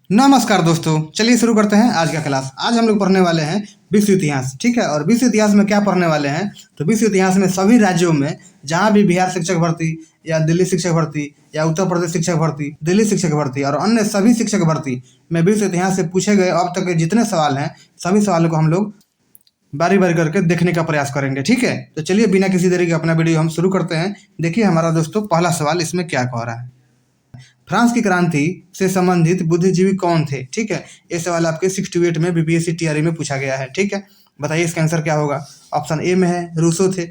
नमस्कार दोस्तों, चलिए शुरू करते हैं आज का क्लास। आज हम लोग पढ़ने वाले हैं विश्व इतिहास। ठीक है, और विश्व इतिहास में क्या पढ़ने वाले हैं, तो विश्व इतिहास में सभी राज्यों में जहाँ भी बिहार शिक्षक भर्ती या दिल्ली शिक्षक भर्ती या उत्तर प्रदेश शिक्षक भर्ती, दिल्ली शिक्षक भर्ती और अन्य सभी शिक्षक भर्ती में विश्व इतिहास से पूछे गए अब तक के जितने सवाल हैं, सभी सवालों को हम लोग बारी बारी करके देखने का प्रयास करेंगे। ठीक है, तो चलिए बिना किसी देरी के अपना वीडियो हम शुरू करते हैं। देखिए हमारा दोस्तों पहला सवाल इसमें क्या कह रहा है। फ्रांस की क्रांति से संबंधित बुद्धिजीवी कौन थे। ठीक है, ये सवाल आपके 68 में बीपीएससी टीआरई में पूछा गया है। ठीक है, बताइए इसका आंसर क्या होगा। ऑप्शन ए में है रूसो थे,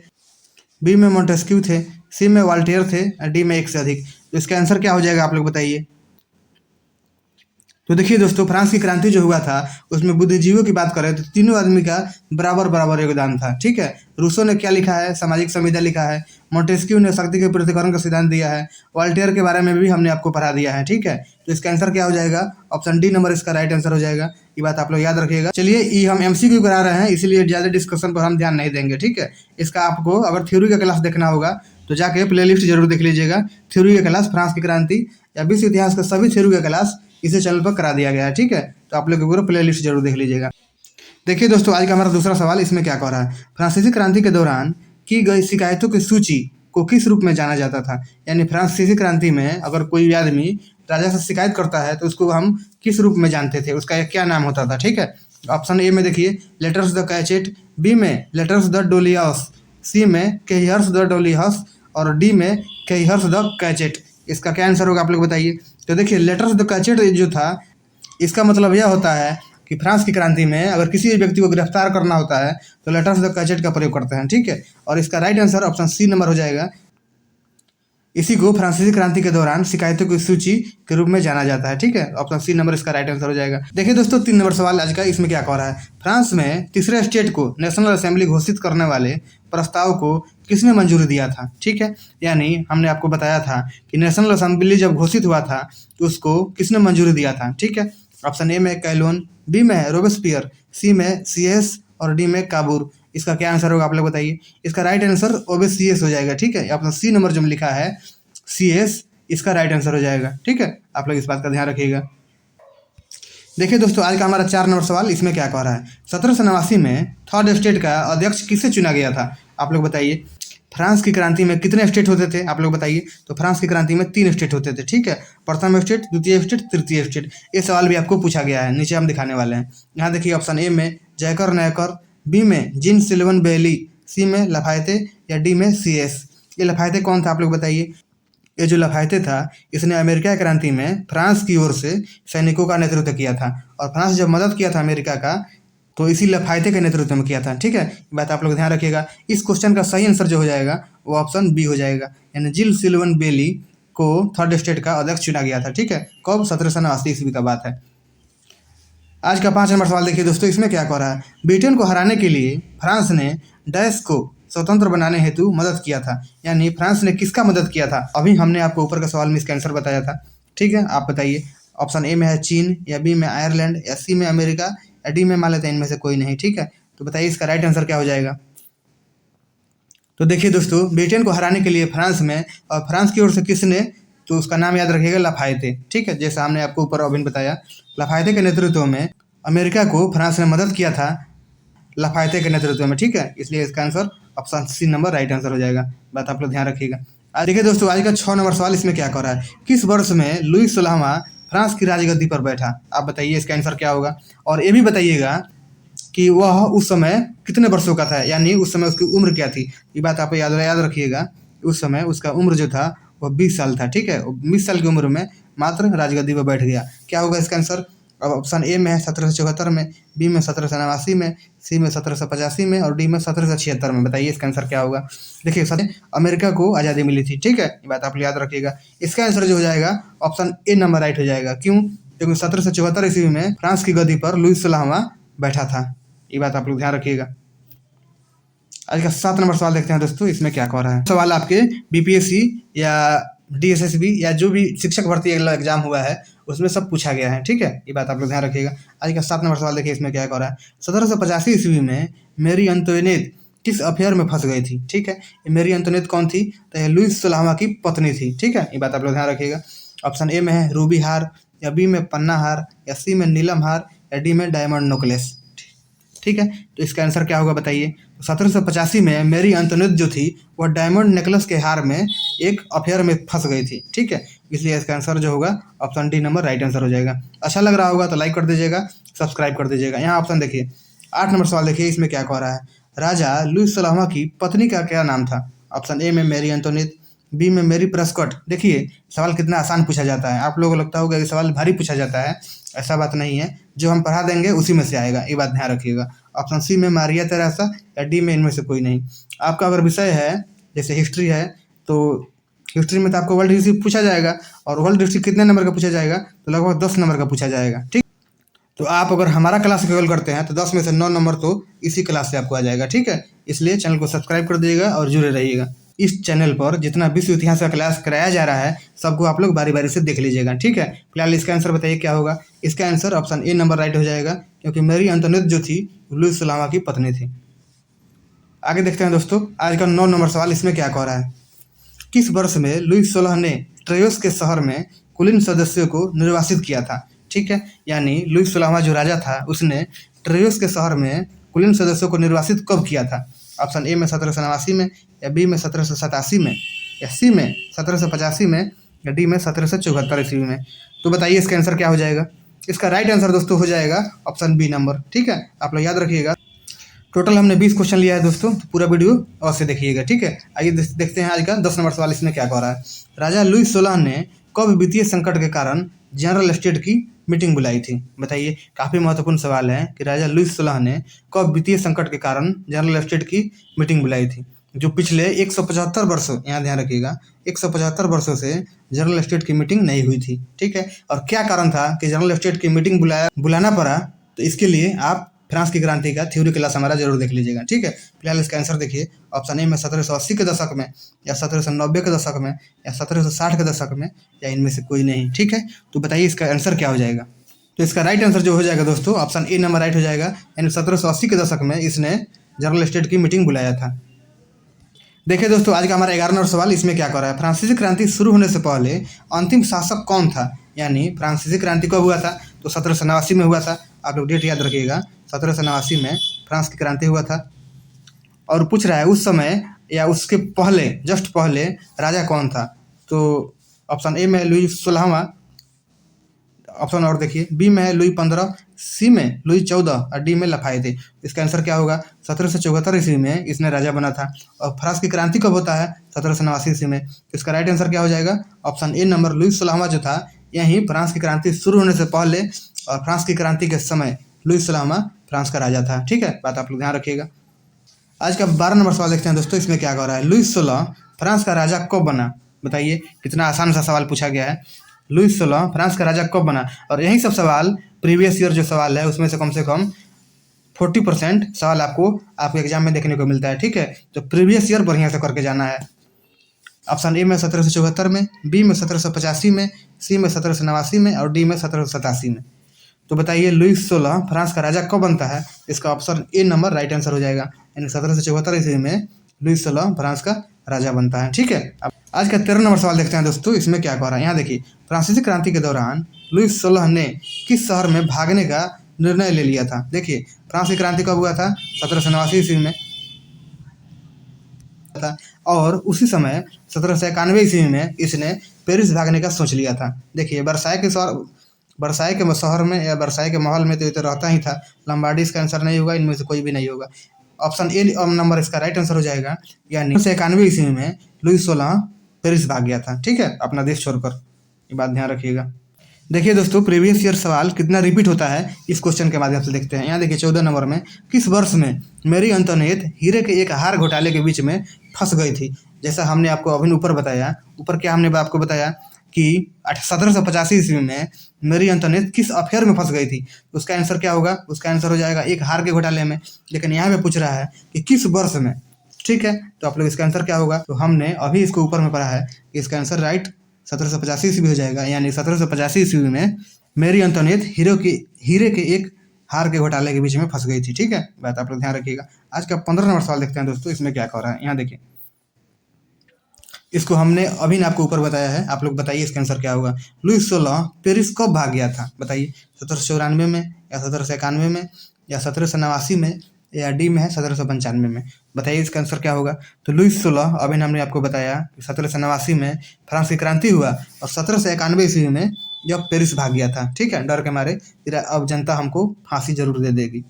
बी में मोंटेस्क्यू थे, सी में वाल्टेयर थे, डी में एक से अधिक। तो इसका आंसर क्या हो जाएगा आप लोग बताइए। तो देखिए दोस्तों, फ्रांस की क्रांति जो हुआ था उसमें बुद्धिजीवियों की बात करें तो तीनों आदमी का बराबर बराबर योगदान था। ठीक है, रूसो ने क्या लिखा है, सामाजिक संविदा लिखा है। मोंटेस्क्यू ने शक्ति के पृथक्करण का सिद्धांत दिया है। वाल्टेयर के बारे में भी हमने आपको पढ़ा दिया है। ठीक है, तो इसका आंसर क्या हो जाएगा। ऑप्शन डी नंबर इसका राइट आंसर हो जाएगा। ये बात आप लोग याद रखिएगा। चलिए ये हम एमसीक्यू करा रहे हैं, इसीलिए ज़्यादा डिस्कशन पर हम ध्यान नहीं देंगे। ठीक है, इसका आपको अगर थ्योरी का क्लास देखना होगा तो जाके प्लेलिस्ट जरूर देख लीजिएगा। थ्योरी का क्लास फ्रांस की क्रांति या विश्व इतिहास का सभी थ्योरी का क्लास इसे चैनल पर करा दिया गया है। ठीक है, तो आप लोग पूरा प्ले लिस्ट जरूर देख लीजिएगा। देखिए दोस्तों, आज का हमारा दूसरा सवाल इसमें क्या कह रहा है। फ्रांसीसी क्रांति के दौरान की गई शिकायतों की सूची को किस रूप में जाना जाता था। यानी फ्रांसीसी क्रांति में अगर कोई आदमी राजा से शिकायत करता है तो उसको हम किस रूप में जानते थे, उसका क्या नाम होता था। ठीक है, ऑप्शन ए में देखिए लेटर्स द कैचेट, बी में लेटर्स द डोलियस, सी में केहियर्स द डोलियस और डी में केहियर्स द कैचेट। इसका क्या आंसर होगा आप लोग बताइए। तो देखिए लेटर्स द कैचेट जो था इसका मतलब यह होता है कि फ्रांस की क्रांति में अगर किसी व्यक्ति को गिरफ्तार करना होता है तो लेटर्स द कैचेट का प्रयोग करते हैं। ठीक है, और इसका right answer option C number हो जाएगा। इसी को फ्रांसीसी क्रांति के दौरान शिकायतों की सूची के रूप में जाना जाता है। ठीक है, ऑप्शन सी नंबर इसका राइट आंसर हो जाएगा। देखिए दोस्तों 3 नंबर सवाल आज का, इसमें क्या कह रहा है। फ्रांस में तीसरे स्टेट को नेशनल असेंबली घोषित करने वाले प्रस्ताव को किसने मंजूरी दिया था। ठीक है, यानी हमने आपको बताया था कि नेशनल असेंबली जब घोषित हुआ था तो उसको किसने मंजूरी दिया था। ठीक है, ऑप्शन ए में कैलोन, बी में रोबेस्पियर, सी में सीएस और डी में काबूर। इसका क्या आंसर होगा आप लोग बताइए। इसका राइट आंसर ओबेसियस हो जाएगा। ठीक है, ऑप्शन सी नंबर जो लिखा है सीएस, इसका राइट आंसर हो जाएगा। ठीक है, आप लोग इस बात का ध्यान रखिएगा। देखिए दोस्तों, आज का हमारा 4 नंबर सवाल इसमें क्या कह रहा है। 1789 में थर्ड स्टेट का अध्यक्ष किसे चुना गया था आप लोग बताइए। फ्रांस की क्रांति में कितने स्टेट होते थे आप लोग बताइए। तो फ्रांस की क्रांति में 3 स्टेट होते थे। ठीक है, प्रथम स्टेट, द्वितीय स्टेट, तृतीय स्टेट। ये सवाल भी आपको पूछा गया है, नीचे हम दिखाने वाले हैं। यहाँ देखिए ऑप्शन ए में जयकर नयकर, बी में जीन सिल्वन बेली, सी में लफायते या डी में सीएस। ये लफायते कौन था आप लोग बताइए। ये जो लफायते था इसने अमेरिका क्रांति में फ्रांस की ओर से सैनिकों का नेतृत्व किया था, और फ्रांस जब मदद किया था अमेरिका का तो इसी लफायते के नेतृत्व में किया था। ठीक है, ये बात आप लोग ध्यान रखिएगा। इस क्वेश्चन का सही आंसर जो हो जाएगा वो ऑप्शन बी हो जाएगा, यानी जिल सिल्वन बेली को थर्ड स्टेट का अध्यक्ष चुना गया था। ठीक है, कब 1789 ईस्वी का बात है। आज का 5 नंबर सवाल देखिए दोस्तों, इसमें क्या कह रहा है। ब्रिटेन को हराने के लिए फ्रांस ने डैश को स्वतंत्र बनाने हेतु मदद किया था। यानी फ्रांस ने किसका मदद किया था। अभी हमने आपको ऊपर का सवाल में इसका आंसर बताया था। ठीक है, आप बताइए। ऑप्शन ए में है चीन, या बी में आयरलैंड, या सी में अमेरिका, या डी में मान लेते हैं इनमें से कोई नहीं। ठीक है, तो बताइए इसका राइट आंसर क्या हो जाएगा। तो देखिए दोस्तों, ब्रिटेन को हराने के लिए फ्रांस में, और फ्रांस की ओर से किसने, तो उसका नाम याद रखिएगा लफायते। ठीक है, जैसा हमने आपको ऊपर अभी बताया, लफायते के नेतृत्व में अमेरिका को फ्रांस ने मदद किया था लफायते के नेतृत्व में। ठीक है, इसलिए इसका answer option C number right answer हो जाएगा। बात आप लोग ध्यान रखिएगा। आज देखिए दोस्तों, आज का 6 नंबर सवाल इसमें क्या कह रहा है। किस वर्ष में लुई 16वां फ्रांस की राजगद्दी पर बैठा। आप बताइए इसका आंसर क्या होगा। और ये भी बताइएगा कि वह उस समय कितने वर्षों का था, यानी उस समय उसकी उम्र क्या थी। ये बात आप याद रखिएगा। उस समय उसका उम्र जो था वह 20 साल था। ठीक है, 20 साल की उम्र में मात्र राजगद्दी पर बैठ गया। क्या होगा इसका आंसर। अब ऑप्शन ए में है 1774 में, बी में 1789 में, सी में 1785 में और डी में 1776 में। बताइए इसका आंसर क्या होगा। देखिए सर, अमेरिका को आज़ादी मिली थी। ठीक है, ये बात आप याद रखिएगा। इसका आंसर जो हो जाएगा ऑप्शन ए नंबर राइट हो जाएगा। क्यों, क्योंकि 1774 ईस्वी में फ्रांस की गद्दी पर लुई 16वां बैठा था। ये बात आप लोग ध्यान रखिएगा। आज का 7 नंबर सवाल देखते हैं दोस्तों, इसमें क्या कह रहा है। सवाल आपके बीपीएससी या डीएसएसबी या जो भी शिक्षक भर्ती एग्जाम हुआ है उसमें सब पूछा गया है। ठीक है, ये बात आप लोग ध्यान रखिएगा। आज का 7 नंबर सवाल देखिए, इसमें क्या कह रहा है। 1785 ईस्वी में मेरी अंतोनेट किस अफेयर में फंस गई थी। ठीक है, मेरी अंतोनेट कौन थी, तो लुई 16वां की पत्नी थी। ठीक है, ये बात आप लोग ध्यान रखिएगा। ऑप्शन ए में है रूबी हार, या बी में पन्ना हार, या सी में नीलम हार, या डी में डायमंड नेकलेस। ठीक है, तो इसका आंसर क्या होगा बताइए। तो 1785 में मैरी अंतोनेट जो थी वह डायमंड नेकलेस के हार में एक अफेयर में फंस गई थी। ठीक है, इसलिए इसका आंसर जो होगा option D number right answer हो जाएगा। अच्छा लग रहा होगा तो लाइक कर दीजिएगा, सब्सक्राइब कर दीजिएगा। यहाँ ऑप्शन देखिए, 8 नंबर सवाल देखिए, इसमें क्या कह रहा है। राजा लुईस सलामा की पत्नी का क्या नाम था। ऑप्शन ए में मैरी अंतोनेट, बी में मेरी प्रेस्कॉट। देखिए सवाल कितना आसान पूछा जाता है, आप लोगों को लगता होगा कि सवाल भारी पूछा जाता है, ऐसा बात नहीं है। जो हम पढ़ा देंगे उसी में से आएगा, ये बात ध्यान रखिएगा। ऑप्शन सी में मारिया तेरेसा, या डी में इनमें से कोई नहीं। आपका अगर विषय है जैसे हिस्ट्री है तो हिस्ट्री में तो आपको वर्ल्ड हिस्ट्री पूछा जाएगा, और वर्ल्ड हिस्ट्री कितने नंबर का पूछा जाएगा, तो लगभग 10 नंबर का पूछा जाएगा। ठीक, तो आप अगर हमारा क्लास केवल करते हैं तो 10 में से 9 नंबर तो इसी क्लास से आपको आ जाएगा। ठीक है, इसलिए चैनल को सब्सक्राइब कर दीजिएगा और जुड़े रहिएगा। इस चैनल पर जितना विश्व इतिहास का क्लास कराया जा रहा है सबको आप लोग बारी बारी से देख लीजिएगा। ठीक है, फिलहाल इसका आंसर बताइए क्या होगा। इसका answer option A number right हो जाएगा, क्योंकि मैरी अंतोनेट जो थी लुईस सलामा की पत्नी थी। आगे देखते हैं दोस्तों, आज का 9 नंबर सवाल, इसमें क्या कह रहा है। किस वर्ष में लुईस 16 ने ट्रेयोस के शहर में कुलीन सदस्यों को निर्वासित किया था। ठीक है, यानी लुईस 16वां जो राजा था उसने ट्रेयोस के शहर में कुलीन सदस्यों को निर्वासित कब किया था। ऑप्शन ए में 1789 में, या बी में 1787 में, या सी में 1785 में, या डी में 1774 ईस्वी में। तो बताइए इसका आंसर क्या हो जाएगा। इसका राइट आंसर दोस्तों हो जाएगा ऑप्शन बी नंबर। ठीक है, आप लोग याद रखिएगा। टोटल हमने 20 क्वेश्चन लिया है दोस्तों, तो पूरा वीडियो अवश्य देखिएगा। ठीक है, आइए देखते हैं आज का 10 नंबर सवाल, इसमें क्या कह रहा है। राजा लुईस 16 ने कब वित्तीय संकट के कारण जनरल स्टेट की मीटिंग बुलाई थी। बताइए, काफ़ी महत्वपूर्ण सवाल है कि राजा लुईस 16 ने कब वित्तीय संकट के कारण जनरल स्टेट की मीटिंग बुलाई थी, जो पिछले 175 वर्षों, यहाँ ध्यान रखिएगा, 175 वर्षों से जनरल स्टेट की मीटिंग नहीं हुई थी। ठीक है, और क्या कारण था कि जनरल स्टेट की मीटिंग बुलाना पड़ा, तो इसके लिए आप फ्रांस की क्रांति का थ्योरी क्लास हमारा जरूर देख लीजिएगा। ठीक है, फिलहाल इसका आंसर देखिए, ऑप्शन ए में 1780 के दशक में, या 1790 के दशक में, या 1760 के दशक में, या इनमें से कोई नहीं। ठीक है, तो बताइए इसका आंसर क्या हो जाएगा। तो इसका राइट आंसर जो हो जाएगा दोस्तों ऑप्शन ए नंबर राइट हो जाएगा, यानी 1780 के दशक में इसने जनरल स्टेट की मीटिंग बुलाया था। देखिए दोस्तों, आज का हमारा 11 नंबर सवाल, इसमें क्या कर रहा है। फ्रांसीसी क्रांति शुरू होने से पहले अंतिम शासक कौन था। यानी फ्रांसीसी क्रांति कब हुआ था, तो 1789 में हुआ था। आप लोग डेट याद रखिएगा, 1789 में फ्रांस की क्रांति हुआ था। और पूछ रहा है उस समय या उसके पहले, जस्ट पहले राजा कौन था। तो ऑप्शन ए में लुई 16वां, ऑप्शन और देखिए, बी में है लुई 15, सी में लुई 14, और डी में लफाए थे। इसका आंसर क्या होगा। 1774 ईस्वी में इसने राजा बना था। और फ्रांस की क्रांति कब होता है, 1789 ईस्वी में। इसका राइट आंसर क्या हो जाएगा, ऑप्शन ए नंबर लुई 16वां जो था, यही फ्रांस की क्रांति शुरू होने से पहले और फ्रांस की क्रांति के समय लुई 16वां फ्रांस का राजा था। ठीक है, बात आप लोग ध्यान रखिएगा। आज का 12 नंबर सवाल देखते हैं दोस्तों, इसमें क्या कह रहा है। लुई 16 फ्रांस का राजा कब बना। बताइए, कितना आसान सा सवाल पूछा गया है। लुई 16 फ्रांस का राजा कब बना, और यही सब सवाल प्रीवियस ईयर जो सवाल है उसमें से कम 40% सवाल आपको आपके एग्जाम में देखने को मिलता है। ठीक है, तो प्रीवियस ईयर बढ़िया से करके जाना है। ऑप्शन ए में 1774 में, बी में 1785 में, सी में 1789 में, और डी में 1787 में। तो बताइए लुई 16 फ्रांस का राजा कब बनता है। इसका option A number right answer हो जाएगा, यानी 1774 ईस्वी में लुई 16 फ्रांस का राजा बनता है। ठीक है, अब आज का 13 नंबर सवाल देखते हैं दोस्तों, इसमें क्या कह रहा है। यहाँ देखिए, फ्रांसीसी क्रांति के दौरान लुई 16 ने किस शहर में भागने का निर्णय ले लिया था। देखिए, फ्रांस की क्रांति कब हुआ था, 1789 ईस्वी में था, और उसी समय 1791 ईस्वी में इसने पेरिस भागने का सोच लिया था। देखिए, बरसाए के शहर में या बरसाए के महल में तो ये तो रहता ही था। लंबार्डी इसका आंसर नहीं होगा, इनमें से कोई भी नहीं होगा। ऑप्शन ए नंबर इसका राइट आंसर हो जाएगा, यानी 1991 ईस्वी में लुई 16 पेरिस भाग गया था। ठीक है, अपना देश छोड़कर, ये बात ध्यान रखिएगा। देखिए दोस्तों, प्रीवियस ईयर सवाल कितना रिपीट होता है इस क्वेश्चन के माध्यम से देखते हैं। यहाँ देखिए 14 नंबर में, किस वर्ष में मैरी अंतोनेट हीरे के एक हार घोटाले के बीच में फंस गई थी। जैसा हमने आपको अभी ऊपर बताया, ऊपर क्या हमने आपको बताया कि 1785 ईस्वी में मैरी अंतोनेट किस अफेयर में फंस गई थी। उसका आंसर क्या होगा, उसका आंसर हो जाएगा एक हार के घोटाले में। लेकिन यहाँ पे पूछ रहा है कि किस वर्ष में। ठीक है, तो आप लोग इसका आंसर क्या होगा, तो हमने अभी इसको ऊपर में पढ़ा है कि इसका आंसर राइट 1785 ईस्वी हो जाएगा, यानी 1785 ईस्वी में मैरी अंतोनेट हीरे के एक हार के घोटाले के बीच में फंस गई थी। ठीक है, बात आप लोग ध्यान रखिएगा। आज का 15 नंबर सवाल देखते हैं दोस्तों, इसमें क्या कह रहा है। यहाँ देखिए, इसको हमने अभी ना आपको ऊपर बताया है, आप लोग बताइए इसका आंसर क्या होगा। लुई 16 पेरिस कब भाग गया था बताइए, 1794 में या 1791 में या 1789 में या डी में है 1795 में। बताइए इसका आंसर क्या होगा। तो लुई 16 अभी हमने आपको बताया कि 1789 में फ्रांस की क्रांति हुआ और 1791 ईस्वी में जब पेरिस भाग गया था। ठीक है, डर के मारे फिर अब जनता हमको फांसी जरूर दे देगी।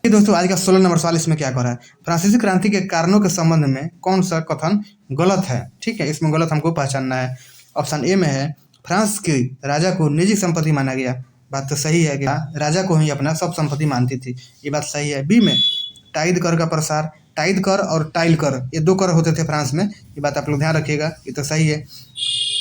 ये दोस्तों आज का 16 नंबर सवाल इसमें क्या कह रहा है, फ्रांसीसी क्रांति के कारणों के संबंध में कौन सा कथन गलत है। ठीक है, इसमें गलत हमको पहचानना है। ऑप्शन ए में है फ्रांस के राजा को निजी संपत्ति माना गया। बात तो सही है कि राजा को ही अपना सब संपत्ति मानती थी, ये बात सही है। बी में टाइद कर का प्रसार, टाइद कर और टाइल कर ये दो कर होते थे फ्रांस में, ये बात आप लोग ध्यान रखिएगा, ये तो सही है।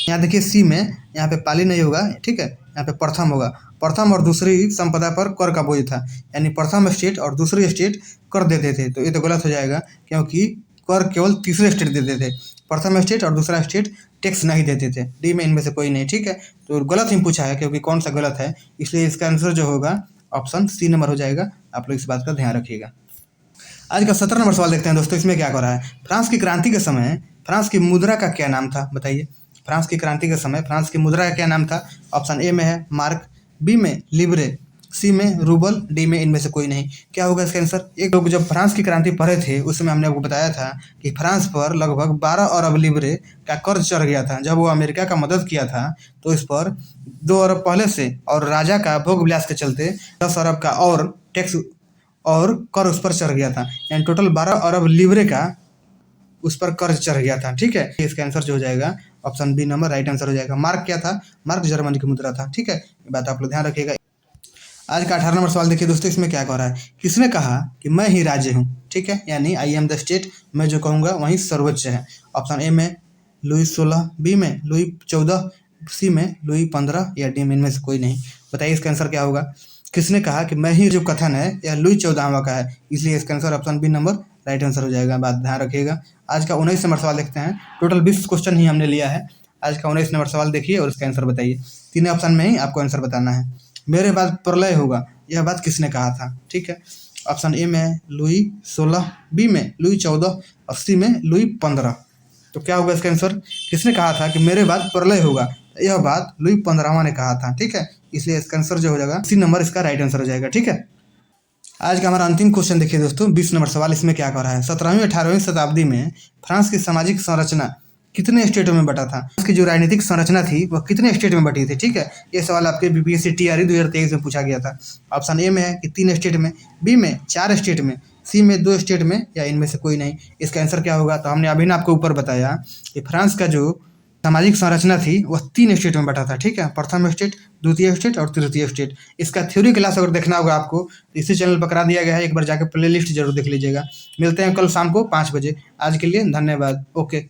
यहाँ देखिए सी में, यहाँ पे पाली नहीं होगा, ठीक है, यहाँ पे प्रथम होगा। प्रथम और दूसरी संपदा पर कर का बोझ था, यानी प्रथम स्टेट और दूसरी स्टेट कर देते थे, तो ये तो गलत हो जाएगा क्योंकि कर केवल तीसरे स्टेट देते थे, प्रथम स्टेट और दूसरा स्टेट टैक्स नहीं देते थे। डी में इनमें से कोई नहीं। ठीक है, तो गलत ही पूछा है क्योंकि कौन सा गलत है, इसलिए इसका आंसर जो होगा ऑप्शन सी नंबर हो जाएगा। आप लोग इस बात का ध्यान रखिएगा। आज का 17 नंबर सवाल देखते हैं दोस्तों, इसमें क्या कर रहा है, फ्रांस की क्रांति के समय फ्रांस की मुद्रा का क्या नाम था बताइए। फ्रांस की क्रांति के समय फ्रांस की मुद्रा का क्या नाम था। ऑप्शन ए में है मार्क, बी में लिब्रे, सी में रूबल, डी में इनमें से कोई नहीं। क्या होगा इसका आंसर। एक लोग जब फ्रांस की क्रांति पढ़े थे उस समय हमने आपको बताया था कि फ्रांस पर लगभग 12 अरब लिब्रे का कर्ज चढ़ गया था। जब वो अमेरिका का मदद किया था तो इस पर 2 अरब पहले से और राजा का भोग विलास के चलते 10 अरब का और टैक्स और कर उस पर चढ़ गया था, यानी टोटल 12 अरब लिब्रे का उस पर कर्ज चढ़ गया था। ठीक है, इसका आंसर जो हो जाएगा option B number right answer हो जाएगा। मार्क क्या था, मार्क जर्मनी की मुद्रा था। ठीक है, ये बात आप लोग ध्यान रखिएगा। आज का 18 नंबर सवाल देखिए दोस्तों, इसमें क्या कह रहा है, किसने कहा कि मैं ही राज्य हूँ। ठीक है, यानी आई एम द स्टेट, मैं जो कहूँगा वही सर्वोच्च है। ऑप्शन ए में लुई 16, बी में लुई 14, सी में लुई 15 या डी में इनमें से कोई नहीं। बताइए इसका आंसर क्या होगा। किसने कहा कि मैं ही जो कथन है यह लुई 14वां का है, इसलिए इसका answer option B number right answer हो जाएगा। बात ध्यान रखिएगा। आज का 19 नंबर सवाल देखते हैं। टोटल 20 क्वेश्चन ही हमने लिया है। आज का 19 नंबर सवाल देखिए और इसका आंसर बताइए। 3 ऑप्शन में ही आपको आंसर बताना है। मेरे बाद प्रलय होगा, यह बात किसने कहा था। ठीक है, ऑप्शन ए में है लुई 16, बी में लुई 14 और सी में लुई 15। तो क्या होगा इसका आंसर। किसने कहा था कि मेरे बाद प्रलय होगा, यह बात लुई 15वां ने कहा था। ठीक है, इसलिए इसका आंसर जो हो जाएगा सी नंबर इसका राइट आंसर हो जाएगा। ठीक है, आज का हमारा अंतिम क्वेश्चन देखिए दोस्तों, 20 नंबर सवाल। इसमें क्या कह रहा है, 17वीं 18वीं शताब्दी में फ्रांस की सामाजिक संरचना कितने स्टेटों में बटा था। उसकी जो राजनीतिक संरचना थी वह कितने स्टेट में बटी थी। ठीक है, ये सवाल आपके बीपीएससी टीआरई 2023 में पूछा गया था। ऑप्शन ए में है कि 3 स्टेट में, बी में 4 स्टेट में, सी में 2 स्टेट में या इनमें से कोई नहीं। इसका आंसर क्या होगा। तो हमने अभी ना आपको ऊपर बताया कि फ्रांस का जो सामाजिक संरचना थी वह 3 स्टेट में बटा था। ठीक है, प्रथम स्टेट, द्वितीय स्टेट और तृतीय स्टेट। इसका थ्योरी क्लास अगर देखना होगा आपको तो इसी चैनल पर करा दिया गया है, एक बार जाकर प्ले लिस्ट जरूर देख लीजिएगा। मिलते हैं कल शाम को 5 बजे। आज के लिए धन्यवाद। ओके।